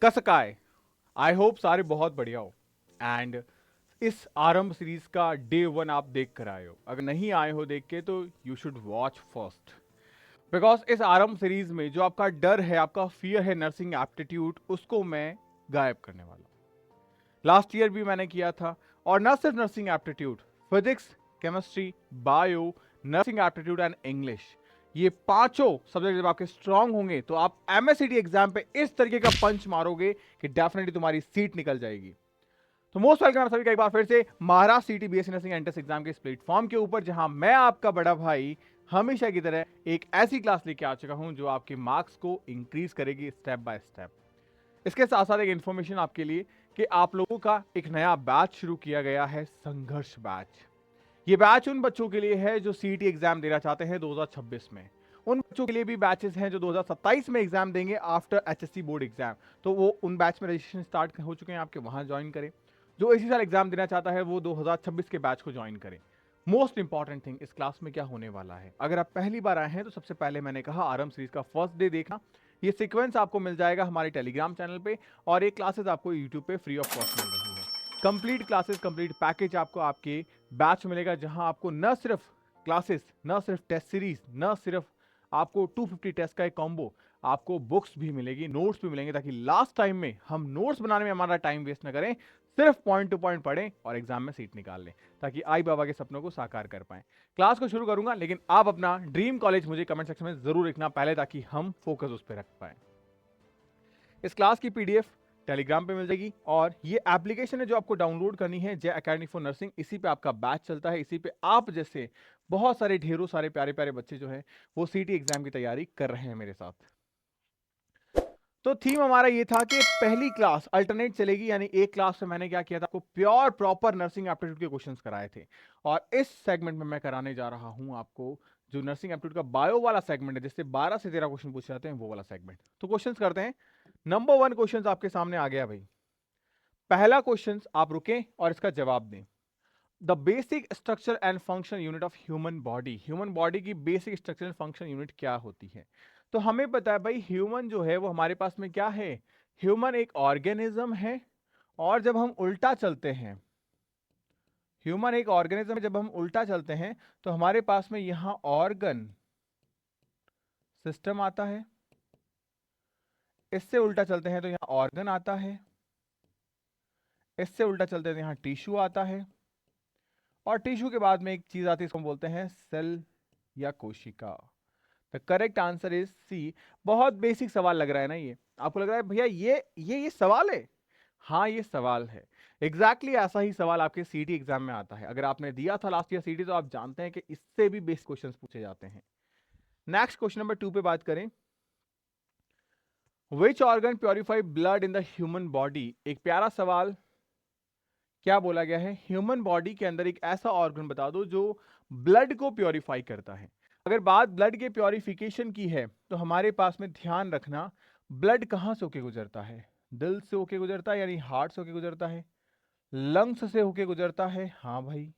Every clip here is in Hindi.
कसकाय। आई होप सारे बहुत बढ़िया हो। एंड इस आरंभ सीरीज का डे 1 आप देख कर आए हो। अगर नहीं आए हो देख के तो you should watch first, because इस आरंभ सीरीज में जो आपका डर है, आपका फियर है नर्सिंग एप्टीट्यूड, उसको मैं गायब करने वाला हूं। लास्ट ईयर भी मैंने किया था। और न सिर्फ nursing aptitude, physics, chemistry, bio, nursing aptitude and English, ये पांचों सब्जेक्ट जब आपके स्ट्रांग होंगे तो आप एमएससीटी एग्जाम पे इस तरीके का पंच मारोगे कि डेफिनेटली तुम्हारी सीट निकल जाएगी। तो मोस्ट वेलकम आप सभी का एक बार फिर से महाराष्ट्र सीटी बीएससी नर्सिंग एंट्रेंस एग्जाम के इस प्लेटफॉर्म के ऊपर, जहां मैं आपका बड़ा भाई हमेशा की तरह एक ऐसी क्लास लेके आ चुका हूं जो आपके मार्क्स को इंक्रीज करेगी स्टेप बाय स्टेप। इसके साथ साथ एक इंफॉर्मेशन आपके लिए कि आप लोगों का एक नया बैच शुरू किया गया है, संघर्ष बैच। ये बैच उन बच्चों के लिए है जो सीईटी एग्जाम देना चाहते हैं 2026 में। उन बच्चों के लिए भी बैचेस हैं जो 2027 में एग्जाम देंगे आफ्टर एचएससी बोर्ड एग्जाम। तो वो उन बैच में रजिस्ट्रेशन स्टार्ट हो चुके हैं आपके, वहां ज्वाइन करें। जो इसी साल एग्जाम देना चाहता है वो 2026 के बैच को ज्वाइन करें। मोस्ट इंपॉर्टेंट थिंग, इस क्लास में क्या होने वाला है, अगर आप पहली बार आए हैं तो सबसे पहले मैंने कहा आरंभ सीरीज का फर्स्ट डे देखना। ये सीक्वेंस आपको मिल जाएगा हमारे टेलीग्राम चैनल पे, और ये क्लासेस आपको यूट्यूब पे फ्री ऑफ कॉस्ट मिल रही है। कंप्लीट क्लासेस, कंप्लीट पैकेज आपको आपके बैच मिलेगा, जहां आपको न सिर्फ क्लासेस, न सिर्फ टेस्ट सीरीज, न सिर्फ आपको 250 टेस्ट का एक कॉम्बो, आपको बुक्स भी मिलेगी, नोट्स भी मिलेंगे, ताकि लास्ट टाइम में हम नोट्स बनाने में हमारा टाइम वेस्ट ना करें, सिर्फ पॉइंट टू पॉइंट पढ़ें और एग्जाम में सीट निकाल लें, ताकि आई बाबा के सपनों को साकार कर पाएं। क्लास को शुरू करूंगा, लेकिन आप अपना ड्रीम कॉलेज मुझे कमेंट सेक्शन में जरूर लिखना पहले, ताकि हम फोकस उस पर रख पाए। इस क्लास की पीडीएफ टेलीग्राम पे मिल जाएगी, और ये एप्लीकेशन है जो आपको डाउनलोड करनी है, जय एकेडमी फॉर नर्सिंग। इसी पे आपका बैच चलता है, इसी पे आप जैसे बहुत सारे ढेरों सारे प्यारे प्यारे बच्चे जो हैं वो सीटी एग्जाम की तैयारी कर रहे हैं मेरे साथ। तो थीम हमारा ये था कि पहली क्लास अल्टरनेट चलेगी, यानी एक क्लास में मैंने क्या किया था, आपको प्योर प्रॉपर नर्सिंग एप्टीट्यूड के क्वेश्चंस कराए थे। और इस सेगमेंट में मैं कराने जा रहा हूं आपको जो नर्सिंग एप्टीट्यूड का बायो वाला सेगमेंट है, जिससे 12 से 13 क्वेश्चन पूछे जाते हैं, वो वाला सेगमेंट। तो क्वेश्चंस करते हैं। नंबर 1 क्वेश्चन आपके सामने आ गया भाई। पहला क्वेश्चन, आप रुकें और इसका जवाब दें। The basic structure and function unit of human body. Human body की basic structure and function unit क्या होती है? तो हमें पता है भाई, ह्यूमन जो है वो हमारे पास में क्या है, ह्यूमन एक ऑर्गेनिज्म है। और जब हम उल्टा चलते हैं, ह्यूमन एक ऑर्गेनिज्म है, जब हम उल्टा चलते हैं तो हमारे पास में यहां ऑर्गन सिस्टम आता है। इससे उल्टा चलते हैं तो यहां ऑर्गन आता है। इससे उल्टा चलते हैं तो यहां टिश्यू आता है। और टिश्यू के बाद में एक चीज आती है, इसको हम बोलते हैं सेल या कोशिका। The correct answer is C. बहुत बेसिक सवाल लग रहा है ना ये? आपको लग रहा है भैया ये सवाल है? हाँ, ये सवाल है। एग्जैक्टली ऐसा ही सवाल आपके सीटी एग्जाम में आता है। अगर आपने दिया था लास्ट ईयर सीटी तो आप जानते हैं कि इससे भी बेसिक क्वेश्चंस पूछे जाते हैं। नेक्स्ट क्वेश्चन नंबर 2 पे बात करें। Which organ purify blood in the human body? एक प्यारा सवाल। क्या बोला गया है? ह्यूमन बॉडी के अंदर एक ऐसा ऑर्गन बता दो जो ब्लड को प्योरीफाई करता है। अगर बात ब्लड के प्योरीफिकेशन की है तो हमारे पास में ध्यान रखना, ब्लड कहां से होके गुजरता है? दिल से होके गुजरता है, यानी हार्ट से होके गुजरता है। लंग्स से होके गुजरता है, हाँ भाई।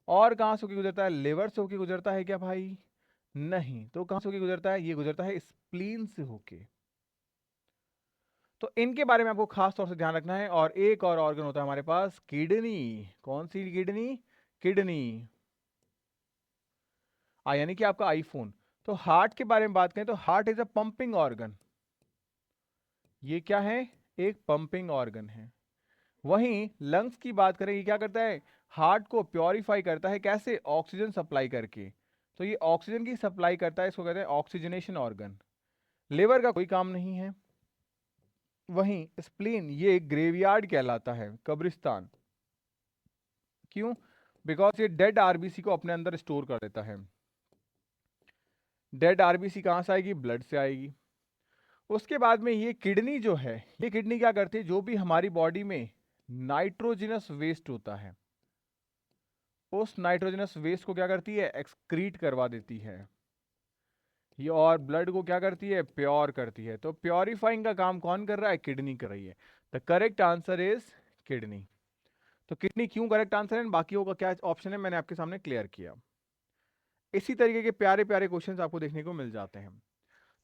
और कहां से होके गुजरता है? लिवर से होके गुजरता है क्या भाई? नहीं। तो कहां से होके गुजरता है? ये गुजरता है स्प्लीन से होके। तो इनके बारे में आपको खास तौर से ध्यान रखना है। और एक और ऑर्गन होता है हमारे पास, किडनी। कौन सी किडनी? किडनी। यानी कि आपका आईफोन। तो हार्ट के बारे में बात करें तो heart is a pumping organ. ये क्या है? एक पंपिंग ऑर्गन है। वहीं लंग्स की बात करें, ये क्या करता है? हार्ट को प्योरीफाई करता है। कैसे? ऑक्सीजन सप्लाई करके। तो ये ऑक्सीजन की सप्लाई करता है, इसको कहते हैं ऑक्सीजनेशन ऑर्गन। लिवर का कोई काम नहीं है। वहीं स्प्लीन ये ग्रेवयार्ड कहलाता है, कब्रिस्तान। क्यों? बिकॉज ये डेड आरबीसी को अपने अंदर स्टोर कर देता है। डेड आरबीसी कहां से आएगी? ब्लड से आएगी। उसके बाद में ये किडनी जो है, ये किडनी क्या करती है? जो भी हमारी बॉडी में नाइट्रोजनस वेस्ट होता है, उस नाइट्रोजनस वेस्ट को क्या करती है? एक्सक्रीट करवा देती है। ये और ब्लड को क्या करती है? प्योर करती है। तो प्योरीफाइंग का काम कौन कर रहा है? किडनी कर रही है। The correct answer is kidney. तो किडनी क्यों करेक्ट आंसर है, बाकियों का क्या ऑप्शन है, मैंने आपके सामने क्लियर किया। इसी तरीके के प्यारे प्यारे क्वेश्चंस आपको देखने को मिल जाते हैं।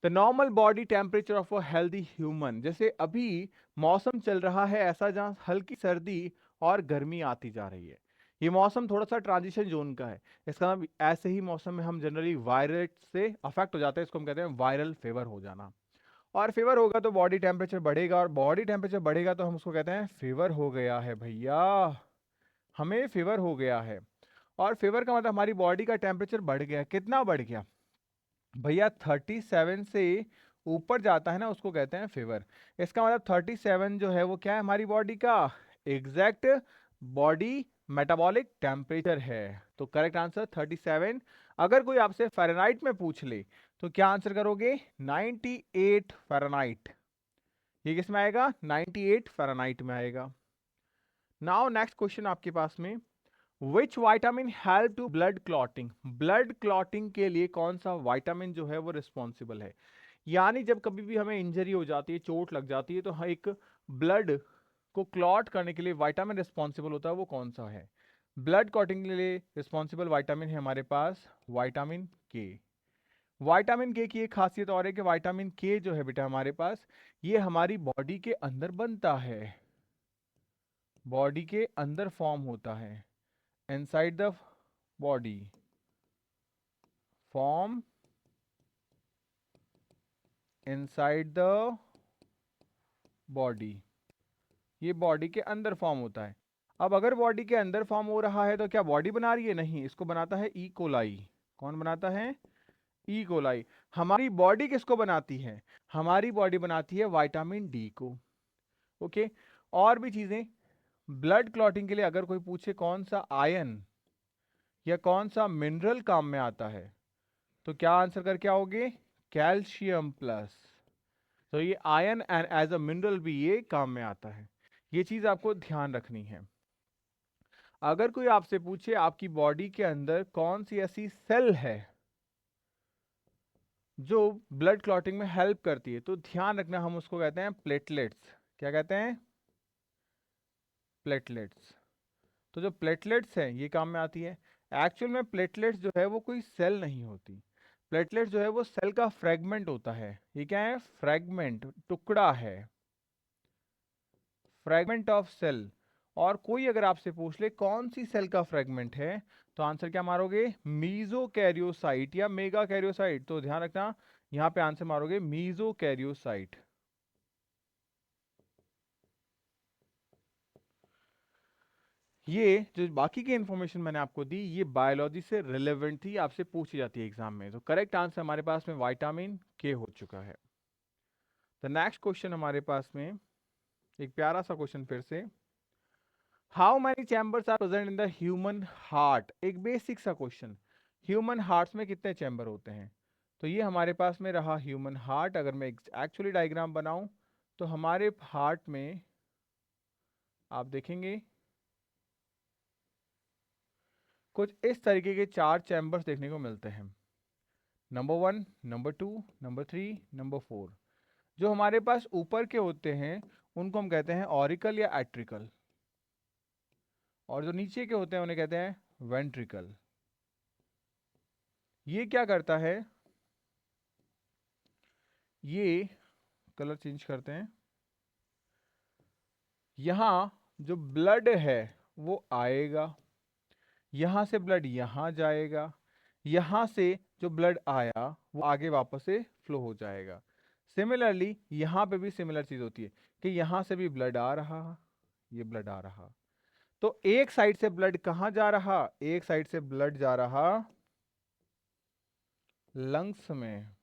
The normal body temperature of a healthy human, जैसे अभी मौसम चल रहा है ऐसा जहाँ हल्की सर्दी और गर्मी आती जा रही है, ये मौसम थोड़ा सा ट्रांजिशन जोन का है। इसका मतलब ऐसे ही मौसम में हम जनरली वायरल से अफेक्ट हो जाते हैं, इसको हम कहते हैं वायरल फीवर हो जाना। और फीवर होगा तो बॉडी टेम्परेचर बढ़ेगा, और बॉडी टेम्परेचर बढ़ेगा तो हम उसको कहते हैं फीवर हो गया है भैया, हमें फीवर हो गया है। और फीवर का मतलब हमारी बॉडी का टेम्परेचर बढ़ गया। कितना बढ़ गया भैया? 37 से ऊपर जाता है ना, उसको कहते हैं फीवर। इसका मतलब 37 जो है वो क्या है हमारी बॉडी का एग्जैक्ट बॉडी मेटाबॉलिक टेम्परेचर है। तो करेक्ट आंसर 37। अगर कोई आपसे फ़ारेनहाइट में पूछ ले तो क्या आंसर करोगे? 98 फ़ारेनहाइट। ये किस में आएगा? 98 फ़ारेनहाइट में आएगा। नाउ नेक्स्ट क्वेश्चन आपके पास में, which vitamin help to blood clotting? Blood clotting के लिए कौन सा वाइटामिन जो है वो रिस्पॉन्सिबल है? यानी जब कभी भी हमें इंजरी हो जाती है, चोट लग जाती है, तो एक ब्लड को क्लॉट करने के लिए वाइटामिन रिस्पॉन्सिबल होता है, वो कौन सा है? ब्लड क्लॉटिंग के लिए रिस्पॉन्सिबल वाइटामिन है हमारे पास वाइटामिन के। विटामिन के की एक खासियत और है कि विटामिन के जो है बेटा हमारे पास, ये हमारी बॉडी के अंदर बनता है, बॉडी के अंदर फॉर्म होता है, inside the body form, inside the body, ये बॉडी के अंदर फॉर्म होता है। अब अगर बॉडी के अंदर फॉर्म हो रहा है तो क्या बॉडी बना रही है? नहीं, इसको बनाता है ई कोलाई। कौन बनाता है? E coli. हमारी बॉडी किसको बनाती है? हमारी बॉडी बनाती है विटामिन डी को। ओके, और भी चीजें ब्लड क्लॉटिंग के लिए अगर कोई पूछे कौन सा आयन या कौन सा मिनरल काम में आता है, तो क्या आंसर करके आओगे? Calcium plus. तो ये ion and as a mineral भी ये काम में आता है, ये चीज आपको ध्यान रखनी है। अगर कोई आपसे पूछे आपकी बॉडी के अंदर कौन सी ऐसी सेल है जो ब्लड क्लॉटिंग में हेल्प करती है, तो ध्यान रखना हम उसको कहते हैं प्लेटलेट्स। क्या कहते हैं? प्लेटलेट्स। तो जो प्लेटलेट्स हैं ये काम में आती है। एक्चुअल में प्लेटलेट्स जो है वो कोई सेल नहीं होती, प्लेटलेट्स जो है वो सेल का फ्रेगमेंट होता है। ये क्या है? फ्रेगमेंट, टुकड़ा है, फ्रेगमेंट ऑफ सेल। और कोई अगर आपसे पूछ ले कौन सी सेल का फ्रेगमेंट है, तो आंसर क्या मारोगे? मीजोकैरियोसाइट या मेगा कैरियोसाइट। तो ध्यान रखना यहां पे आंसर मारोगे मीजोकैरियोसाइट। ये जो बाकी की इंफॉर्मेशन मैंने आपको दी ये बायोलॉजी से रिलेवेंट थी, आपसे पूछी जाती है एग्जाम में। तो करेक्ट आंसर हमारे पास में विटामिन के हो चुका है। द नेक्स्ट क्वेश्चन हमारे पास में एक प्यारा सा क्वेश्चन फिर से, how many chambers are present in the human heart? एक बेसिक सा क्वेश्चन, ह्यूमन हार्ट में कितने चैम्बर होते हैं? तो ये हमारे पास में रहा ह्यूमन हार्ट। अगर मैं एक्चुअली डायग्राम बनाऊं तो हमारे हार्ट में आप देखेंगे कुछ इस तरीके के 4 चैम्बर्स देखने को मिलते हैं। Number 1, number 2, number 3, number 4। जो हमारे पास ऊपर के होते हैं उनको हम कहते हैं ऑरिकल या एट्रिकल, और जो नीचे के होते हैं उन्हें कहते हैं वेंट्रिकल। ये क्या करता है? ये कलर चेंज करते हैं। यहां जो ब्लड है वो आएगा, यहां से ब्लड यहां जाएगा, यहां से जो ब्लड आया वो आगे वापस से फ्लो हो जाएगा। सिमिलरली यहां पे भी सिमिलर चीज होती है कि यहां से भी ब्लड आ रहा, ये ब्लड आ रहा। तो एक साइड से ब्लड कहां जा रहा? एक साइड से ब्लड जा रहा लंग्स में,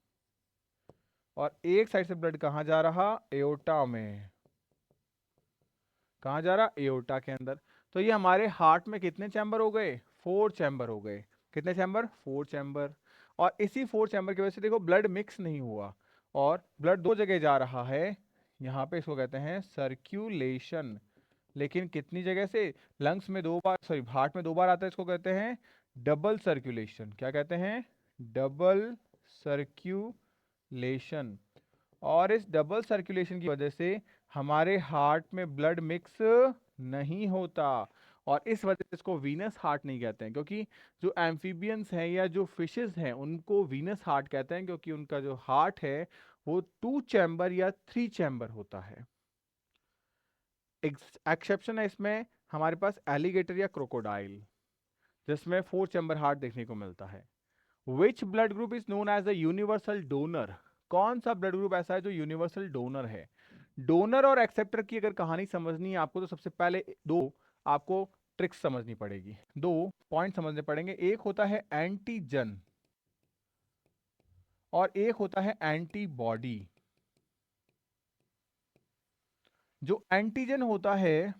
और एक साइड से ब्लड कहां जा रहा? एओर्टा में। कहां जा रहा? एओर्टा के अंदर। तो ये हमारे हार्ट में कितने चैम्बर हो गए? 4 चैम्बर हो गए। कितने चैम्बर? 4 चैम्बर। और इसी 4 चैम्बर की वजह से देखो ब्लड मिक्स नहीं हुआ, और ब्लड दो जगह जा रहा है। यहाँ पे इसको कहते हैं सर्क्यूलेशन। लेकिन कितनी जगह से? लंग्स में 2 बार, सॉरी हार्ट में 2 बार आता है, इसको कहते हैं डबल सर्कुलेशन। क्या कहते हैं? Double circulation. और इस डबल सर्कुलेशन की वजह से हमारे हार्ट में ब्लड मिक्स नहीं होता, और इस वजह से इसको वीनस हार्ट नहीं कहते हैं, क्योंकि जो एम्फीबियंस हैं या जो फिशेस हैं उनको वीनस हार्ट कहते हैं, क्योंकि उनका जो हार्ट है वो 2 चैम्बर या 3 चैम्बर होता है। एक्सेप्शन है इसमें हमारे पास एलिगेटर या क्रोकोडाइल, जिसमें 4 चैम्बर हार्ट देखने को मिलता है। Which blood group is known as a universal donor? कौन सा ब्लड ग्रुप ऐसा है जो यूनिवर्सल डोनर है? डोनर और एक्सेप्टर की अगर कहानी समझनी है आपको, तो सबसे पहले दो आपको ट्रिक्स समझनी पड़ेगी, दो पॉइंट समझने पड़ेंगे। एक होता है एंटीजन और एक होता है एंटीबॉडी। जो एंटीजन होता है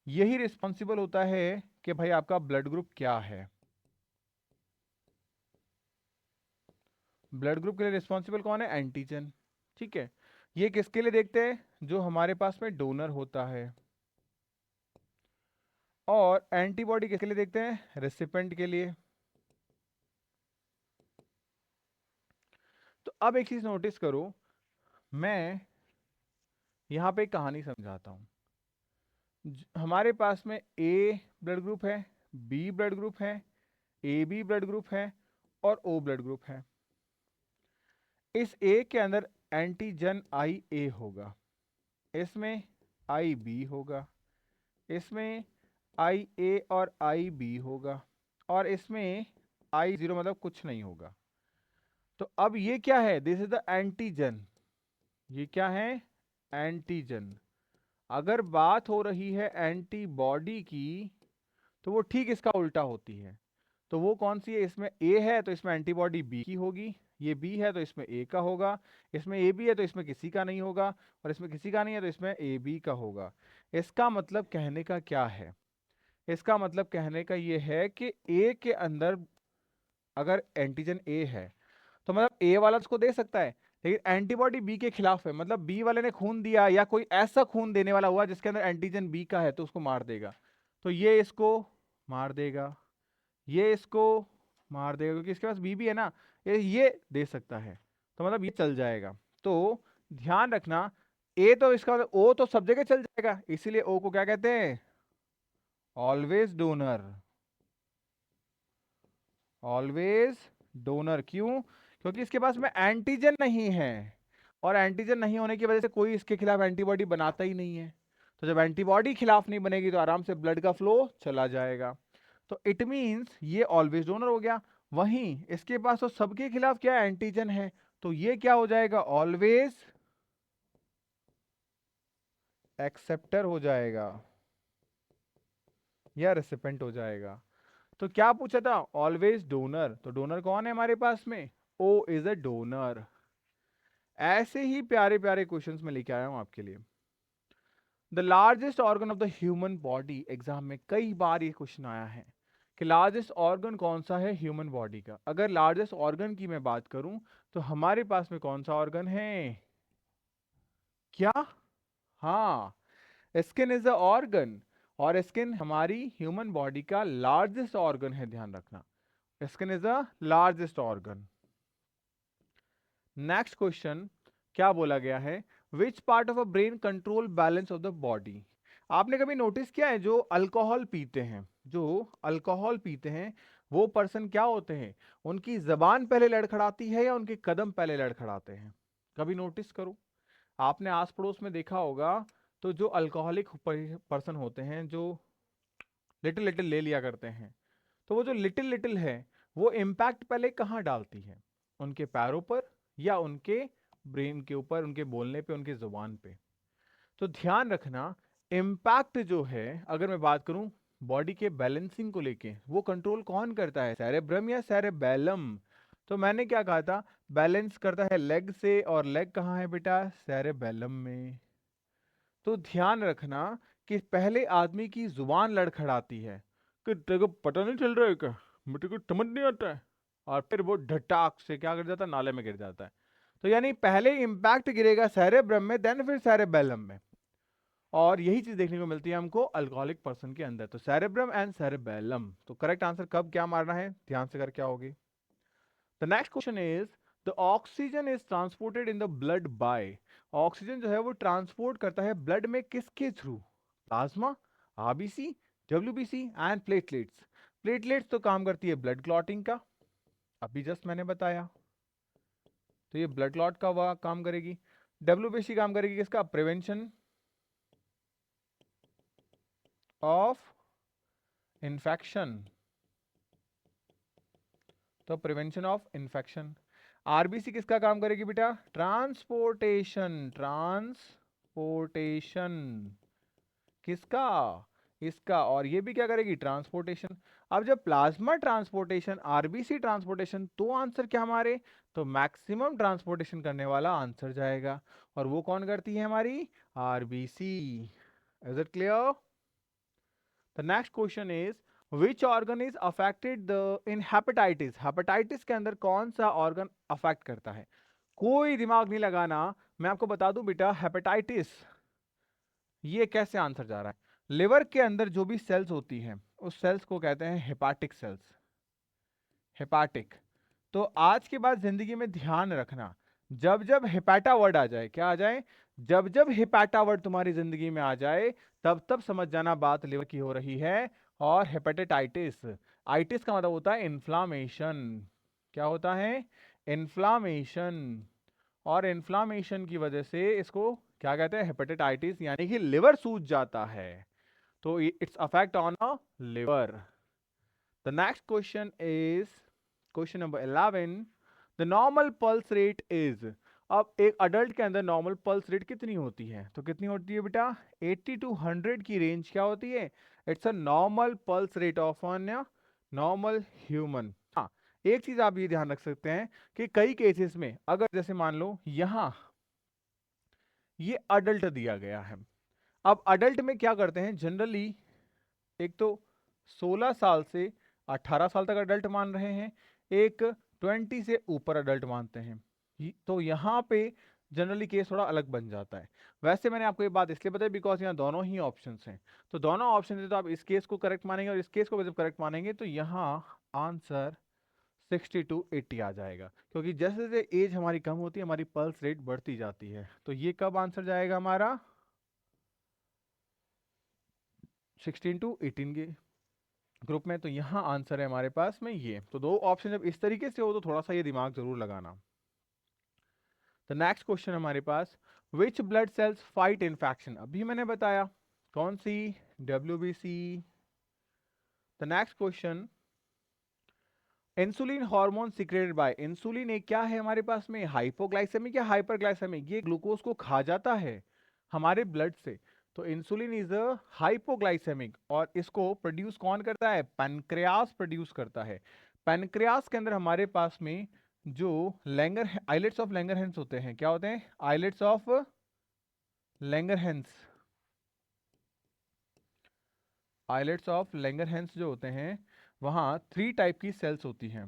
यही रिस्पॉन्सिबल होता है कि भाई आपका ब्लड ग्रुप क्या है। ब्लड ग्रुप के लिए रिस्पॉन्सिबल कौन है? एंटीजन। ठीक है, ये किसके लिए देखते हैं? जो हमारे पास में डोनर होता है। और एंटीबॉडी किसके लिए देखते हैं? रेसिपेंट के लिए। तो अब एक चीज नोटिस करो, मैं यहां पे एक कहानी समझाता हूं। हमारे पास में ए ब्लड ग्रुप है, बी ब्लड ग्रुप है, ए बी ब्लड ग्रुप है और ओ ब्लड ग्रुप है। इस ए के अंदर एंटीजन आई ए होगा, इसमें आई बी होगा, इसमें आई ए और आई बी होगा, और इसमें आई जीरो मतलब कुछ नहीं होगा। तो अब ये क्या है? This is the antigen. ये क्या है? एंटीजन। अगर बात हो रही है एंटीबॉडी की, तो वो ठीक इसका उल्टा होती है। तो वो कौन सी है? इसमें ए है तो इसमें एंटीबॉडी बी की होगी, ये बी है तो इसमें ए का होगा, इसमें ए बी है तो इसमें किसी का नहीं होगा, और इसमें किसी का नहीं है तो इसमें ए बी का होगा। इसका मतलब कहने का क्या है? इसका मतलब कहने का ये है कि ए के अंदर अगर एंटीजन ए है तो मतलब ए वाला उसको दे सकता है, लेकिन एंटीबॉडी बी के खिलाफ है, मतलब बी वाले ने खून दिया या कोई ऐसा खून देने वाला हुआ जिसके अंदर एंटीजन बी का है, तो उसको मार देगा। तो ये इसको मार देगा, ये इसको मार देगा, क्योंकि इसके पास बी भी है ना, ये दे सकता है, तो मतलब ये चल जाएगा। तो ध्यान रखना, ए तो इसका मतलब ओ तो सब जगह चल जाएगा, इसीलिए ओ को क्या कहते हैं? Always donor. ऑलवेज डोनर क्यों? क्योंकि इसके पास में एंटीजन नहीं है, और एंटीजन नहीं होने की वजह से कोई इसके खिलाफ एंटीबॉडी बनाता ही नहीं है। तो जब एंटीबॉडी खिलाफ नहीं बनेगी तो आराम से ब्लड का फ्लो चला जाएगा। तो इट मींस ये ऑलवेज डोनर हो गया। वहीं इसके पास तो सबके खिलाफ क्या एंटीजन है, तो ये क्या हो जाएगा? ऑलवेज एक्सेप्टर हो जाएगा या रेसिपेंट हो जाएगा। तो क्या पूछा था? Always donor. तो डोनर कौन है हमारे पास में? O is a donor. ऐसे ही प्यारे प्यारे क्वेश्चंस में लेके आया हूं आपके लिए। The largest organ of the human body, exam में कई बार ये क्वेश्चन आया है कि लार्जेस्ट ऑर्गन कौन सा है ह्यूमन बॉडी का। अगर लार्जेस्ट ऑर्गन की मैं बात करूं तो हमारे पास में कौन सा ऑर्गन है? क्या? हाँ, स्किन इज द ऑर्गन, और स्किन हमारी ह्यूमन बॉडी का लार्जेस्ट ऑर्गन है, ध्यान रखना। Skin is the largest organ. Next question क्या बोला गया है? Which part of a brain control balance of the body? आपने कभी नोटिस किया है जो अल्कोहल पीते हैं, जो अल्कोहल पीते हैं वो पर्सन क्या होते हैं? उनकी जबान पहले लड़खड़ाती है या उनके कदम पहले लड़खड़ाते हैं? कभी नोटिस करो, आपने आस पड़ोस में देखा होगा। तो जो अल्कोहलिक पर्सन होते हैं, जो लिटिल लिटिल ले लिया करते हैं, तो वो जो लिटिल लिटिल है वो इम्पैक्ट पहले कहाँ डालती है? उनके पैरों पर या उनके ब्रेन के ऊपर, उनके बोलने पे, उनके जुबान पे? तो ध्यान रखना, इम्पैक्ट जो है, अगर मैं बात करूं बॉडी के बैलेंसिंग को लेके, वो कंट्रोल कौन करता है? सेरेब्रम या सेरेबेलम? तो मैंने क्या कहा था? बैलेंस करता है लेग से, और लेग कहाँ है बेटा? सेरेबेलम में। तो ध्यान रखना कि पहले आदमी की जुबान लड़खड़ाती है कि तेरे को पता नहीं चल रहा है क्या, मुझे को समझ नहीं आता है, और फिर वो ढटाक से क्या कर जाता है? नाले में गिर जाता है। तो यानी पहले इंपैक्ट गिरेगा सेरेब्रम में, देन फिर सेरेबेलम में। और यही चीज देखने को मिलती है हमको अल्कोहलिक पर्सन के अंदर। तो सेरेब्रम एंड सेरेबेलम। तो करेक्ट आंसर कब क्या मारना है, ध्यान से कर क्या होगी। The next question is the oxygen is transported in the blood bye. Oxygen जो है वो ट्रांसपोर्ट करता है ब्लड में किसके through? Plasma. RBC, WBC and platelets. Platelets तो काम करती है ब्लड क्लॉटिंग का, अभी जस्ट मैंने बताया, तो ये ब्लड क्लॉट का वह काम करेगी। डब्ल्यूबीसी काम करेगी किसका, प्रिवेंशन ऑफ इन्फेक्शन, तो प्रिवेंशन ऑफ इन्फेक्शन। आरबीसी किसका काम करेगी बेटा, ट्रांसपोर्टेशन, ट्रांसपोर्टेशन किसका, इसका। और ये भी क्या करेगी, ट्रांसपोर्टेशन। अब जब प्लाज्मा ट्रांसपोर्टेशन, आरबीसी ट्रांसपोर्टेशन, तो आंसर क्या हमारे, तो मैक्सिमम ट्रांसपोर्टेशन करने वाला आंसर जाएगा। और वो कौन करती है हमारी, RBC. Is it clear? The next question is which organ is affected in hepatitis. Hepatitis के अंदर कौन सा ऑर्गन अफेक्ट करता है, कोई दिमाग नहीं लगाना, मैं आपको बता दूं बेटा, हेपेटाइटिस ये कैसे आंसर जा रहा है। लिवर के अंदर जो भी सेल्स होती हैं उस सेल्स को कहते हैं हेपाटिक सेल्स, हेपाटिक। तो आज के बाद जिंदगी में ध्यान रखना, जब जब हेपाटा वर्ड आ जाए, क्या आ जाए, जब जब हेपाटा वर्ड तुम्हारी जिंदगी में आ जाए, तब तब समझ जाना बात लिवर की हो रही है। और हेपेटाइटिस, आइटिस का मतलब होता है इन्फ्लामेशन, क्या होता है, इन्फ्लामेशन। और इन्फ्लामेशन की वजह से इसको क्या कहते हैं, हेपेटाइटिस, यानी कि लिवर सूज जाता है। तो it's affect on a liver. The next question is question number 11, the normal pulse rate is. अब एक अडल्ट के अंदर नॉर्मल पल्स रेट कितनी होती है, तो कितनी होती है बेटा, 80 to 100 की रेंज क्या होती है, it's a normal pulse rate of on normal human. हाँ, एक चीज आप ये ध्यान रख सकते हैं कि कई केसेस में अगर जैसे मान लो यहां ये अडल्ट दिया गया है, अब अडल्ट में क्या करते हैं जनरली, एक तो 16 साल से 18 साल तक अडल्ट मान रहे हैं, एक 20 से ऊपर अडल्ट मानते हैं। तो यहाँ पे जनरली केस थोड़ा अलग बन जाता है। वैसे मैंने आपको ये बात इसलिए बताई बिकॉज यहाँ दोनों ही ऑप्शंस हैं, तो दोनों ऑप्शन है, तो आप इस केस को करेक्ट मानेंगे और इस केस को जब करेक्ट मानेंगे तो यहाँ आंसर 60 to 80 आ जाएगा, क्योंकि जैसे जैसे एज हमारी कम होती है हमारी पल्स रेट बढ़ती जाती है। तो ये कब आंसर जाएगा हमारा, 16 to 18 के ग्रुप में। तो यहाँ आंसर है हमारे पास में ये। तो दो ऑप्शन जब इस तरीके से हो तो थोड़ा सा ये दिमाग जरूर लगाना। तो नेक्स्ट क्वेश्चन हमारे पास, which blood cells fight infection, अभी मैंने बताया कौन सी, WBC. The next question, insulin hormone secreted by, insulin एक क्या है हमारे पास में, हाइपोग्लाइसेमिक या हाइपरग्लाइसेमिक, ये ग्लूकोज को खा जाता है हमारे ब्लड से। तो इंसुलिन इज अ हाइपोग्लाइसेमिक, और इसको प्रोड्यूस कौन करता है, पैनक्रियास प्रोड्यूस करता है। पैनक्रियास के अंदर हमारे पास में जो लैंगर आइलेट्स ऑफ लैंगरहैंस होते हैं, क्या होते हैं, islets of Langerhans, islets of Langerhans जो होते हैं, वहां 3 टाइप की सेल्स होती हैं,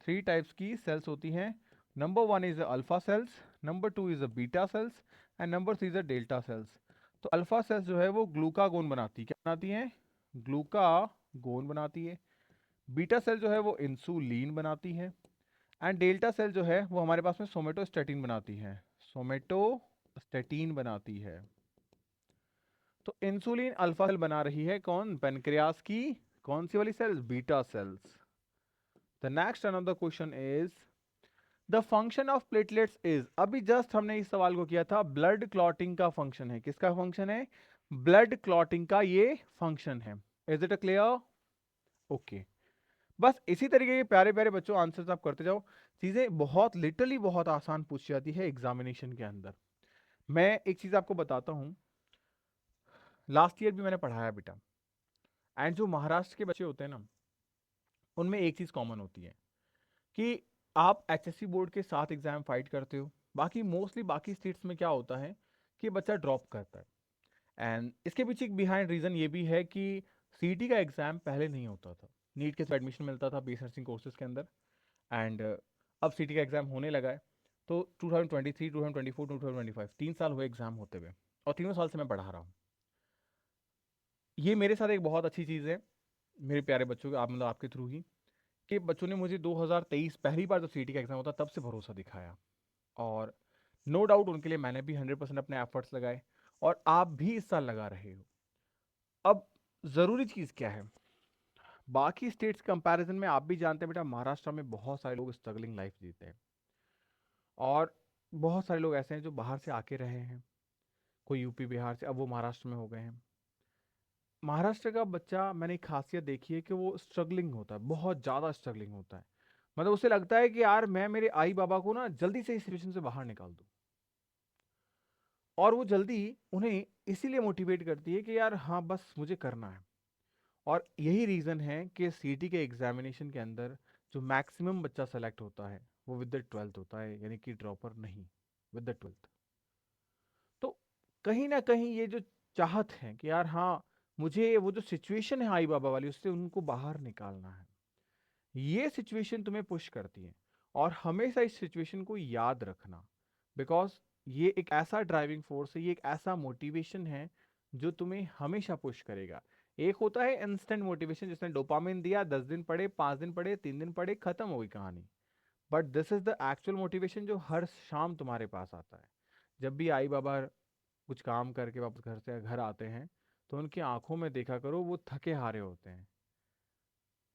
3 टाइप्स की सेल्स होती हैं। Number 1 is alpha cells, number 2 is beta cells and number 3 is delta sales. तो अल्फा सेल्स जो है वो ग्लूकागोन बनाती है, क्या बनाती है, ग्लूकागोन बनाती है। बीटा सेल जो है वो इंसुलिन बनाती है एंड डेल्टा सेल जो है वो हमारे पास में सोमेटोस्टेटिन बनाती है, सोमेटोस्टेटिन बनाती है। तो इंसुलिन अल्फा सेल बना रही है कौन, पेनक्रियास की कौन सी वाली cells, beta cells. The next another question is the function of platelets is, अभी जस्ट हमने इस सवाल को किया था, ब्लड क्लॉटिंग का फंक्शन है, किसका फंक्शन है, ब्लड क्लॉटिंग का ये फंक्शन है। Is it a clear, okay. बस इसी तरीके के प्यारे प्यारे बच्चों आंसर्स आप करते जाओ, चीजें बहुत लिटरली बहुत आसान पूछी जाती है एग्जामिनेशन के अंदर। मैं एक चीज आपको बताता हूं, लास्ट ईयर भी मैंने पढ़ाया बेटा, एंड जो महाराष्ट्र के बच्चे होते हैं ना, उनमें एक चीज कॉमन होती है कि आप एचएससी बोर्ड के साथ एग्जाम फाइट करते हो, बाकी मोस्टली बाकी स्टेट्स में क्या होता है कि बच्चा ड्रॉप करता है। एंड इसके पीछे एक बिहाइंड रीजन ये भी है कि सीटी का एग्जाम पहले नहीं होता था, नीट के एडमिशन मिलता था बेस नर्सिंग कोर्सेज के अंदर, एंड अब सीटी का एग्जाम होने लगा है। तो 2023, 2024, 2025 3 साल हुए एग्जाम होते हुए, और तीनों साल से मैं पढ़ा रहा हूँ। ये मेरे साथ एक बहुत अच्छी चीज़ है मेरे प्यारे बच्चों के, आप मतलब आपके थ्रू ही, कि बच्चों ने मुझे 2023 पहली बार जब सीटी का एग्जाम होता तब से भरोसा दिखाया, और नो डाउट उनके लिए मैंने भी 100% अपने एफर्ट्स लगाए, और आप भी इस साल लगा रहे हो। अब ज़रूरी चीज़ क्या है, बाकी स्टेट्स कंपैरिजन में आप भी जानते हैं बेटा, महाराष्ट्र में बहुत सारे लोग स्ट्रगलिंग लाइफ जीते हैं, और बहुत सारे लोग ऐसे हैं जो बाहर से आके रहे हैं, कोई यूपी बिहार से, अब वो महाराष्ट्र में हो गए हैं। महाराष्ट्र का बच्चा, मैंने एक खासियत देखी है कि वो स्ट्रगलिंग होता है, बहुत ज़्यादा स्ट्रगलिंग होता है। मतलब उसे लगता है कि यार मैं मेरे आई बाबा को ना जल्दी से इस सिचुएशन से बाहर निकाल दूं, और वो जल्दी उन्हें इसीलिए मोटिवेट करती है कि यार हाँ बस मुझे करना है। और यही रीज़न है कि सीटी के एग्जामिनेशन के अंदर जो मैक्सिमम बच्चा सेलेक्ट होता है वो विद द ट्वेल्थ होता है, यानी कि ड्रॉपर नहीं, विद द ट्वेल्थ। तो कहीं ना कहीं ये जो चाहत है कि यार हाँ मुझे वो जो सिचुएशन है आई बाबा वाली, उससे उनको बाहर निकालना है, ये सिचुएशन तुम्हें पुश करती है। और हमेशा इस सिचुएशन को याद रखना, बिकॉज ये एक ऐसा ड्राइविंग फोर्स है, ये एक ऐसा मोटिवेशन है जो तुम्हें हमेशा पुश करेगा। एक होता है इंस्टेंट मोटिवेशन, जिसने डोपामिन दिया, 10 दिन पढ़े, 5 दिन पढ़े, 3 दिन पढ़े, खत्म हो गई कहानी। But this is the actual motivation जो हर शाम तुम्हारे पास आता है। जब भी आई बाबा कुछ काम करके वापस घर से घर आते हैं, तो उनकी आंखों में देखा करो वो थके हारे होते हैं।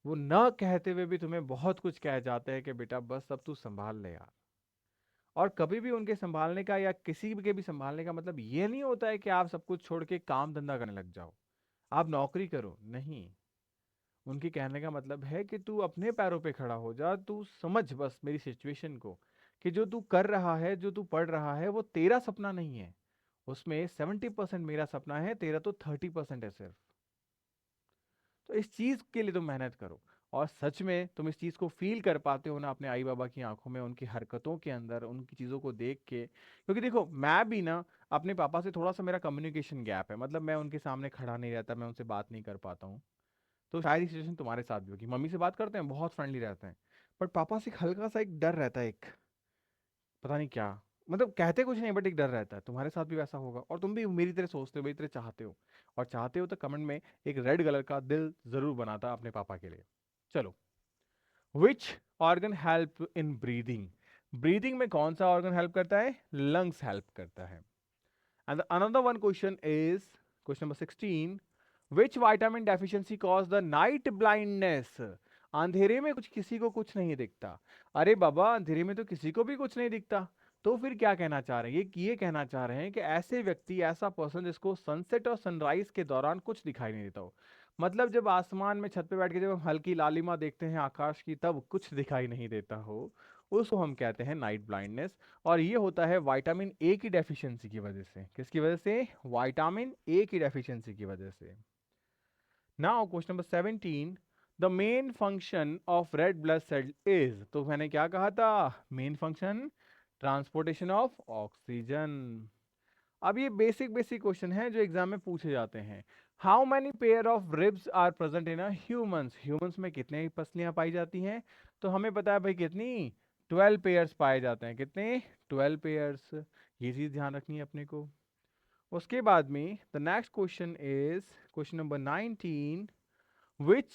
वो न कहते हुए भी तुम्हें बहुत कुछ कह जाते हैं कि बेटा बस अब तू संभाल ले यार। और कभी भी उनके संभालने का या किसी के भी संभालने का मतलब ये नहीं होता है कि आप सब कुछ छोड़ के काम धंधा करने लग जाओ, आप नौकरी करो, नहीं। उनके कहने का मतलब है कि तू अपने पैरों पे खड़ा हो जा, तू समझ बस मेरी सिचुएशन को, कि जो तू कर रहा है, जो तू पढ़ रहा है, वो तेरा सपना नहीं है। उसमें 70% मेरा सपना है, तेरा तो 30% है सिर्फ। तो इस चीज के लिए तुम मेहनत करो। और सच में तुम इस चीज को फील कर पाते हो ना अपने आई बाबा की आंखों में, उनकी हरकतों के अंदर, उनकी चीजों को देख के। क्योंकि देखो मैं भी ना, अपने पापा से थोड़ा सा मेरा कम्युनिकेशन गैप है, मतलब मैं उनके सामने खड़ा नहीं रहता, मैं उनसे बात नहीं कर पाता हूँ। तो शायद ये सिचुएशन तुम्हारे साथ भी होगी, मम्मी से बात करते हैं, बहुत फ्रेंडली रहते हैं, बट पापा से एक हल्का सा एक डर रहता है, एक पता नहीं क्या, मतलब कहते कुछ नहीं बट एक डर रहता है। तुम्हारे साथ भी वैसा होगा, और तुम भी मेरी तरह सोचते हो, मेरी तरह चाहते हो। और चाहते हो तो कमेंट में एक रेड कलर का दिल जरूर बनाता अपने पापा के लिए। चलो, which organ help in breathing? Breathing में कौन सा ऑर्गन हेल्प करता है? लंग्स हेल्प करता है। And another one question is question number 16, which vitamin deficiency cause the night blindness? अंधेरे में कुछ किसी को कुछ नहीं दिखता। अरे बाबा, अंधेरे में तो किसी को भी कुछ नहीं दिखता। तो फिर क्या कहना चाह रहे हैं? ये कहना चाह रहे हैं कि ऐसे व्यक्ति, ऐसा पर्सन जिसको सनसेट और सनराइज के दौरान कुछ दिखाई नहीं देता हो, मतलब जब आसमान में छत पे बैठ के जब हम हल्की लालिमा देखते हैं आकाश की, तब कुछ दिखाई नहीं देता हो, उसको हम कहते हैं नाइट ब्लाइंडनेस। और ये होता है विटामिन ए की डेफिशिएंसी की वजह से। किसकी वजह से? विटामिन ए की डेफिशिएंसी की वजह से। Now question number 17, the main function of red blood cell is, तो मैंने क्या कहा था? Main function transportation of oxygen. अब ये बेसिक बेसिक क्वेश्चन है जो एग्जाम में पूछे जाते हैं। How many pair of ribs are present in humans? Humans में कितने पसलियां पाई जाती हैं? तो हमें पता है भाई कितनी, 12 पेयर्स पाए जाते हैं। कितने? 12 पेयर्स। ये चीज ध्यान रखनी है अपने को। उसके बाद में the next question is question number 19, which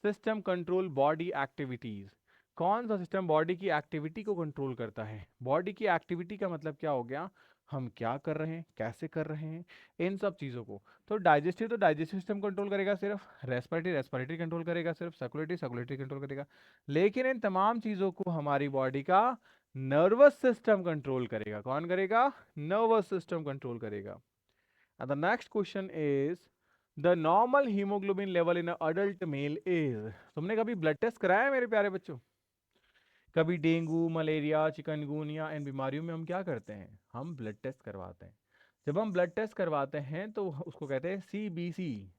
system control body activities? कौन सा सिस्टम बॉडी की एक्टिविटी को कंट्रोल करता है? बॉडी की एक्टिविटी का मतलब क्या हो गया? हम क्या कर रहे हैं, कैसे कर रहे हैं, इन सब चीज़ों को। तो डाइजेस्टिव, तो डाइजेस्टिव सिस्टम कंट्रोल करेगा सिर्फ, रेस्पिरेटरी रेस्पिरेटरी कंट्रोल करेगा सिर्फ, सर्कुलेटरी सर्कुलेटरी कंट्रोल करेगा। लेकिन इन तमाम चीज़ों को हमारी बॉडी का नर्वस सिस्टम कंट्रोल करेगा। कौन करेगा? नर्वस सिस्टम कंट्रोल करेगा। And the next question is the normal hemoglobin level in an adult male is? तुमने कभी ब्लड टेस्ट कराया है मेरे प्यारे बच्चों? कभी डेंगू, मलेरिया, चिकनगुनिया, इन बीमारियों में हम क्या करते हैं? हम ब्लड टेस्ट करवाते हैं। जब हम ब्लड टेस्ट करवाते हैं तो उसको कहते हैं सीबीसी।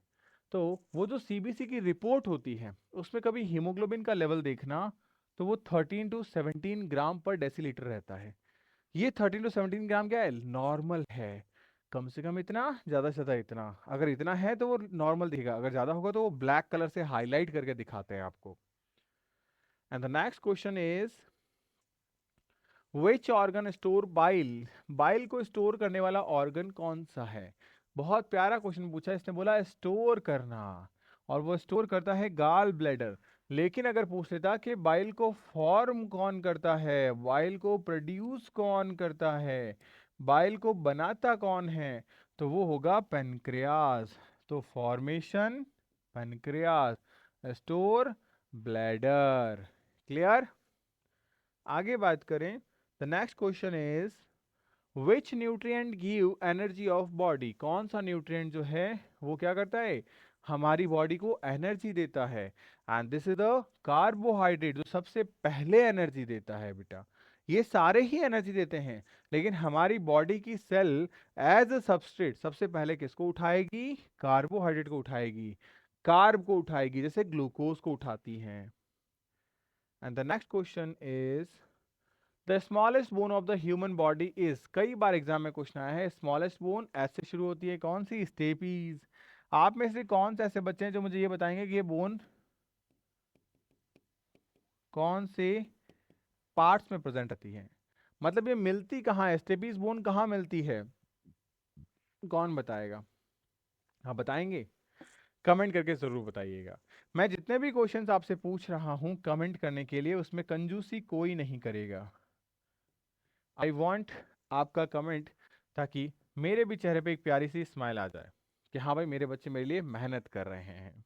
तो वो जो सीबीसी की रिपोर्ट होती है, उसमें कभी हीमोग्लोबिन का लेवल देखना, तो वो 13 to 17 ग्राम पर डेसीलीटर रहता है। ये 13 to 17 ग्राम क्या है? नॉर्मल है। कम से कम इतना, ज्यादा से ज्यादा इतना। अगर इतना है तो वो नॉर्मल दिखेगा, अगर ज्यादा होगा तो वो ब्लैक कलर से हाईलाइट करके दिखाते हैं आपको। And the next question is which organ store bile? Bile को स्टोर करने वाला ऑर्गन कौन सा है? बहुत प्यारा क्वेश्चन पूछा, इसने बोला स्टोर करना, और वो स्टोर करता है गाल ब्लैडर। लेकिन अगर पूछ लेता कि बाइल को फॉर्म कौन करता है, बाइल को प्रोड्यूस कौन करता है, बाइल को बनाता कौन है, तो वो होगा पेनक्रियास। तो formation pancreas, store bladder. Clear? आगे बात करें, the next question is which nutrient give energy of body. कौन सा न्यूट्रिएंट जो है वो क्या करता है, हमारी बॉडी को एनर्जी देता है। And this is the carbohydrate, जो सबसे पहले एनर्जी देता है बेटा। ये सारे ही एनर्जी देते हैं, लेकिन हमारी बॉडी की सेल एज अ सबस्ट्रेट सबसे पहले किसको उठाएगी, कार्बोहाइड्रेट को उठाएगी, कार्ब को उठाएगी, जैसे ग्लूकोज को उठाती है। And the next question is the smallest bone of the human body is. कई बार एग्जाम में क्वेश्चन आया है, स्मॉलेस्ट बोन ऐसे शुरू होती है, कौन सी, स्टेपीज। आप में से कौन से ऐसे बच्चे हैं जो मुझे ये बताएंगे कि ये बोन कौन से पार्ट्स में प्रेजेंट रहती है, मतलब ये मिलती कहाँ है, स्टेपीज बोन कहाँ मिलती है, कौन बताएगा? हाँ बताएंगे, कमेंट करके जरूर बताइएगा। मैं जितने भी क्वेश्चंस आपसे पूछ रहा हूं कमेंट करने के लिए, उसमें कंजूसी कोई नहीं करेगा। आई वॉन्ट आपका कमेंट, ताकि मेरे भी चेहरे पे एक प्यारी सी स्माइल आ जाए कि हाँ भाई मेरे बच्चे मेरे लिए मेहनत कर रहे हैं।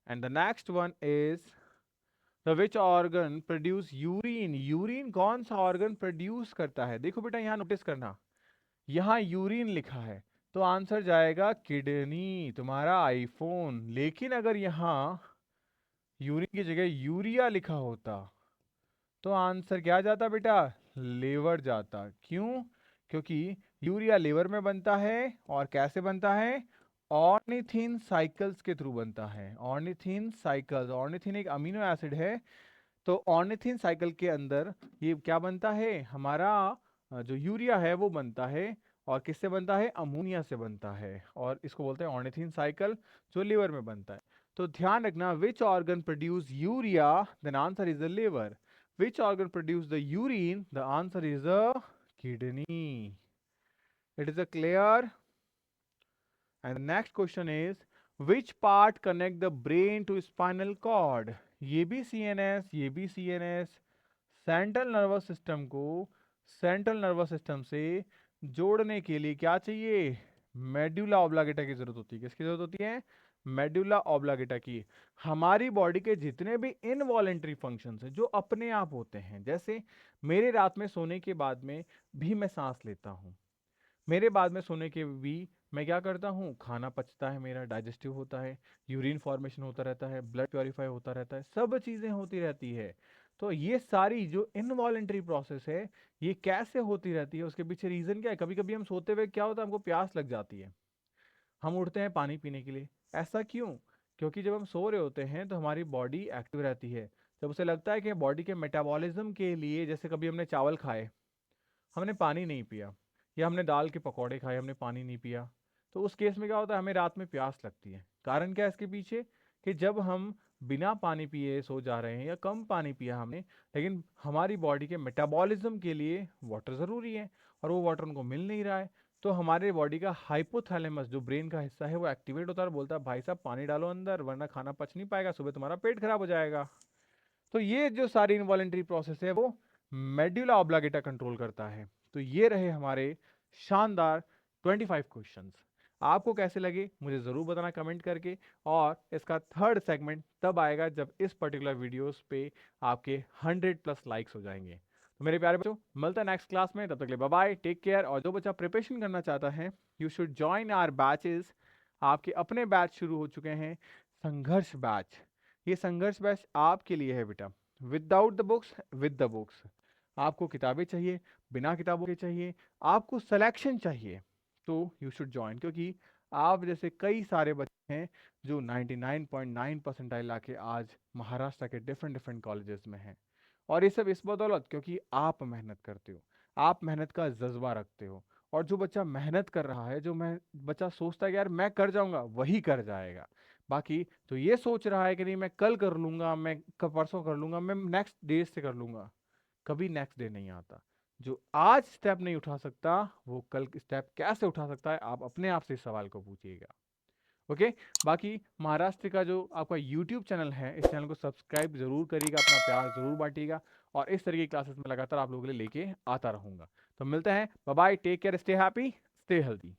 And the next one is the which organ produce urine. Urine कौन सा ऑर्गन प्रोड्यूस करता है? देखो बेटा यहाँ नोटिस करना, यहाँ यूरिन लिखा है तो आंसर जाएगा किडनी, तुम्हारा आईफोन। लेकिन अगर यहाँ यूरिन की जगह यूरिया लिखा होता तो आंसर क्या जाता बेटा, लेवर जाता। क्यों? क्योंकि यूरिया लेवर में बनता है, और कैसे बनता है, ऑर्निथिन साइकिल्स के थ्रू बनता है। ऑर्निथिन साइकिल्स, ऑर्निथिन एक अमीनो एसिड है, तो ऑर्निथिन साइकिल के अंदर ये क्या बनता है, हमारा जो यूरिया है वो बनता है, और किससे बनता है, अमोनिया से बनता है, और इसको बोलते हैं ऑर्निथिन साइकिल, जो लिवर में बनता है। तो ध्यान रखना, which organ produce urea, then answer is the liver. Which organ produce the urine? The answer is a kidney. It is a clear. And the next question is which part connect the brain to spinal cord? ये भी CNS, ये भी CNS। सेंट्रल नर्वस सिस्टम को सेंट्रल नर्वस सिस्टम से जोड़ने के लिए क्या चाहिए, मेडुला ऑब्लांगेटा की जरूरत होती है। किसकी जरूरत होती है, मेडुला ऑब्लांगेटा की। हमारी बॉडी के जितने भी इनवॉलेंट्री फंक्शंस हैं जो अपने आप होते हैं, जैसे मेरे रात में सोने के बाद में भी मैं सांस लेता हूँ, मेरे बाद में सोने के भी मैं क्या करता हूँ, खाना पचता है, मेरा डाइजेस्टिव होता है, यूरिन फॉर्मेशन होता रहता है, ब्लड प्योरीफाई होता रहता है, सब चीज़ें होती रहती है। तो ये सारी जो इनवॉलेंट्री प्रोसेस है ये कैसे होती रहती है, उसके पीछे रीज़न क्या है। कभी कभी हम सोते हुए क्या होता है, हमको प्यास लग जाती है, हम उठते हैं पानी पीने के लिए। ऐसा क्यों? क्योंकि जब हम सो रहे होते हैं तो हमारी बॉडी एक्टिव रहती है। जब उसे लगता है कि बॉडी के मेटाबॉलिज्म के लिए, जैसे कभी हमने चावल खाए, हमने पानी नहीं पिया, या हमने दाल के पकौड़े खाए, हमने पानी नहीं पिया, तो उस केस में क्या होता है, हमें रात में प्यास लगती है। कारण क्या है इसके पीछे, कि जब हम बिना पानी पिए सो जा रहे हैं या कम पानी पिया हमने, लेकिन हमारी बॉडी के मेटाबॉलिज्म के लिए वाटर ज़रूरी है, और वो वाटर उनको मिल नहीं रहा है, तो हमारे बॉडी का हाइपोथैलेमस जो ब्रेन का हिस्सा है वो एक्टिवेट होता है और बोलता है भाई साहब पानी डालो अंदर, वरना खाना पच नहीं पाएगा, सुबह तुम्हारा पेट खराब हो जाएगा। तो ये जो सारी इनवॉलेंट्री प्रोसेस है वो मेड्यूला ऑब्लांगेटा कंट्रोल करता है। तो ये रहे हमारे शानदार 25 क्वेश्चंस। आपको कैसे लगे मुझे ज़रूर बताना कमेंट करके, और इसका थर्ड सेगमेंट तब आएगा जब इस पर्टिकुलर वीडियोस पे आपके 100+ लाइक्स हो जाएंगे। तो मेरे प्यारे बच्चों, मिलता है नेक्स्ट क्लास में, तब तक के लिए बाय बाय, टेक केयर। और जो बच्चा प्रिपरेशन करना चाहता है, you should join our batches. आपके अपने बैच शुरू हो चुके हैं, संघर्ष बैच। ये संघर्ष बैच आपके लिए है बेटा, without the books, with the books. आपको किताबें चाहिए, बिना किताबों के चाहिए, आपको सिलेक्शन चाहिए, तो यू शुड ज्वाइन। क्योंकि आप जैसे कई सारे बच्चे हैं जो 99.9 परसेंटाइल लाके आज महाराष्ट्र के डिफरेंट डिफरेंट कॉलेजेस में हैं, और ये सब इस बदौलत क्योंकि आप मेहनत करते हो, आप मेहनत का जज्बा रखते हो। और जो बच्चा मेहनत कर रहा है, जो मैं बच्चा सोचता है कि यार मैं कर जाऊंगा, वही कर जाएगा। बाकी तो ये सोच रहा है कि नहीं मैं कल कर लूंगा, मैं परसों कर लूंगा, मैं नेक्स्ट डे से कर लूंगा, कभी नेक्स्ट डे नहीं आता। जो आज स्टेप नहीं उठा सकता वो कल स्टेप कैसे उठा सकता है, आप अपने आप से इस सवाल को पूछिएगा। ओके। बाकी महाराष्ट्र का जो आपका यूट्यूब चैनल है, इस चैनल को सब्सक्राइब जरूर करिएगा, अपना प्यार जरूर बांटिएगा, और इस तरह की क्लासेस में लगातार आप लोगों के लिए लेके आता रहूंगा। तो मिलते हैं, bye bye, take care, stay happy, stay healthy.